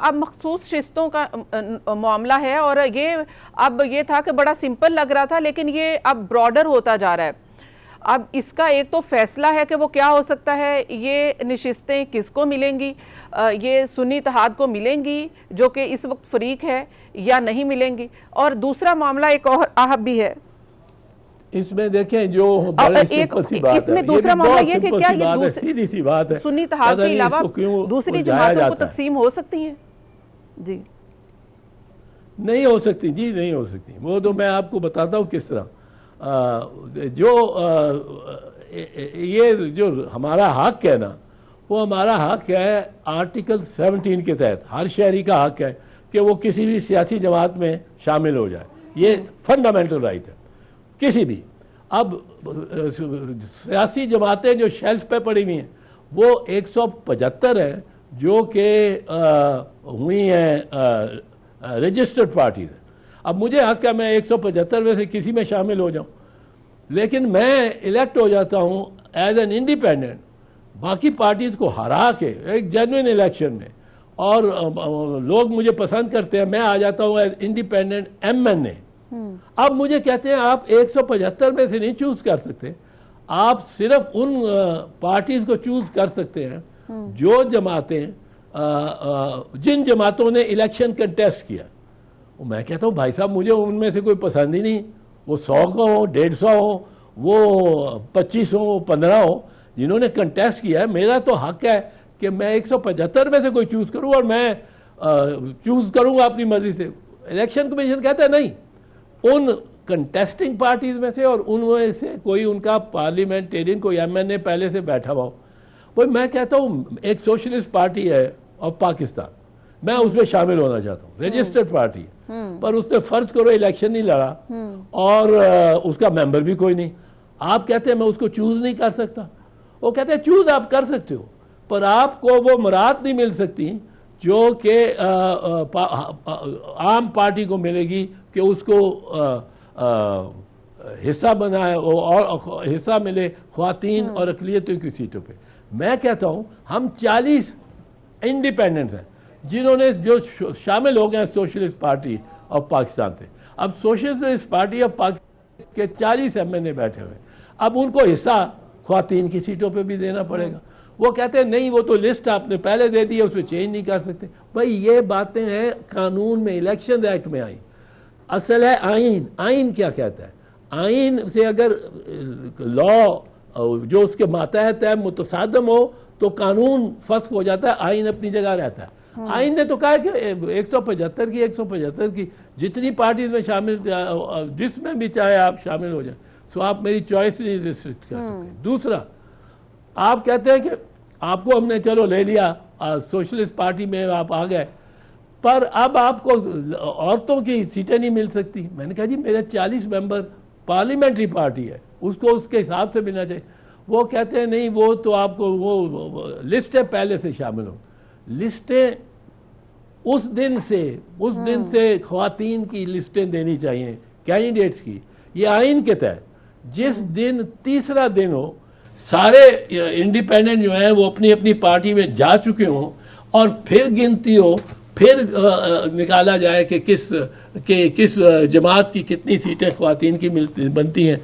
اب مخصوص شستوں کا معاملہ ہے، اور اب یہ تھا کہ بڑا سمپل لگ رہا تھا، لیکن یہ اب براڈر ہوتا جا رہا ہے۔ اب اس کا ایک تو فیصلہ ہے کہ وہ کیا ہو سکتا ہے، یہ نشستیں کس کو ملیں گی، یہ سنی اتحاد کو ملیں گی جو کہ اس وقت فریق ہے، یا نہیں ملیں گی؟ اور دوسرا معاملہ ایک اور اہم بھی ہے اس میں، دیکھیں جو بڑی سمپل سی بات ہے، اس میں دوسرا معاملہ یہ کہ کیا یہ سیدھی سی بات ہے، سنی اتحاد کے علاوہ دوسری جماعتوں کو تقسیم ہو سکتی ہیں؟ جی نہیں ہو سکتی، جی نہیں ہو سکتی۔ وہ تو میں آپ کو بتاتا ہوں کس طرح۔ جو ہمارا حق ہے نا، وہ ہمارا حق ہے آرٹیکل 17 کے تحت، ہر شہری کا حق ہے کہ وہ کسی بھی سیاسی جماعت میں شامل ہو جائے۔ یہ فنڈامنٹل رائٹ ہے کسی بھی۔ اب سیاسی جماعتیں جو شیلف پہ پڑی ہوئی ہیں وہ 175 ہیں جو کہ ہوئی ہیں رجسٹرڈ پارٹیز ہیں۔ اب مجھے حق ہے میں 175 میں سے کسی میں شامل ہو جاؤں، لیکن میں الیکٹ ہو جاتا ہوں ایز این انڈیپینڈنٹ باقی پارٹیز کو ہرا کے ایک جینوئن الیکشن میں، اور لوگ مجھے پسند کرتے ہیں، میں آ جاتا ہوں ایز انڈیپینڈنٹ ایم این اے۔ اب مجھے کہتے ہیں آپ 175 میں سے نہیں چوز کر سکتے، آپ صرف ان پارٹیز کو چوز کر سکتے ہیں جو جماعتیں جن جماعتوں نے الیکشن کنٹیسٹ کیا۔ میں کہتا ہوں بھائی صاحب مجھے ان میں سے کوئی پسند ہی نہیں، وہ 100 کا ہو، 150 ہو، وہ 25 ہو، 15 ہو، جنہوں نے کنٹیسٹ کیا ہے، میرا تو حق ہے کہ میں 175 میں سے کوئی چوز کروں، اور میں چوز کروں گا اپنی مرضی سے۔ الیکشن کمیشن کہتا ہے نہیں، ان کنٹیسٹنگ پارٹیز میں سے اور ان میں سے کوئی ان کا پارلیمنٹیرین کوئی ایم این اے پہلے سے بیٹھا ہوا ہو۔ وہ میں کہتا ہوں ایک سوشلسٹ پارٹی ہے آف پاکستان، میں اس میں شامل ہونا چاہتا ہوں، رجسٹرڈ پارٹی ہے، پر اس نے فرض کرو الیکشن نہیں لڑا اور اس کا ممبر بھی کوئی نہیں، آپ کہتے ہیں میں اس کو چوز نہیں کر سکتا؟ وہ کہتے ہیں چوز آپ کر سکتے ہو، پر آپ کو وہ مراد نہیں مل سکتی جو کہ عام پارٹی کو ملے گی کہ اس کو حصہ بنائے اور حصہ ملے خواتین اور اقلیتوں کی سیٹوں پہ۔ میں کہتا ہوں ہم 40 انڈیپینڈنٹس ہیں جنہوں نے جو شامل ہو گئے ہیں سوشلسٹ پارٹی آف پاکستان سے۔ اب سوشلسٹ پارٹی آف پاکستان کے 40 ایم این اے بیٹھے ہوئے، اب ان کو حصہ خواتین کی سیٹوں پہ بھی دینا پڑے گا۔ وہ کہتے ہیں نہیں، وہ تو لسٹ آپ نے پہلے دے دی ہے، اس میں چینج نہیں کر سکتے۔ بھائی یہ باتیں ہیں قانون میں، الیکشن ایکٹ میں آئیں۔ اصل ہے آئین۔ آئین کیا کہتا ہے؟ آئین سے اگر لا جو اس کے ماتحت ہے متصادم ہو تو قانون فسخ ہو جاتا ہے، آئین اپنی جگہ رہتا ہے۔ آئین نے تو کہا کہ 175 کی جتنی پارٹیز میں شامل، جس میں بھی چاہے آپ شامل ہو جائیں، سو آپ میری چوائس نہیں ریسٹرکٹ کر سکتے۔ دوسرا، آپ کہتے ہیں کہ آپ کو ہم نے چلو لے لیا، سوشلسٹ پارٹی میں آپ آ گئے، پر اب آپ کو عورتوں کی سیٹیں نہیں مل سکتی۔ میں نے کہا جی میرے 40 ممبر پارلیمنٹری پارٹی ہے، اس کو اس کے حساب سے ملنا چاہیے۔ وہ کہتے ہیں نہیں، وہ تو آپ کو وہ لسٹیں پہلے سے شامل ہوں۔ لسٹیں اس دن سے خواتین کی لسٹیں دینی چاہیے کینڈیڈیٹس کی، یہ آئین کے تحت۔ جس دن تیسرا دن ہو، سارے انڈیپینڈنٹ جو ہیں وہ اپنی اپنی پارٹی میں جا چکے ہوں، اور پھر گنتی ہو، پھر نکالا جائے کہ کس جماعت کی کتنی سیٹیں خواتین کی بنتی ہیں۔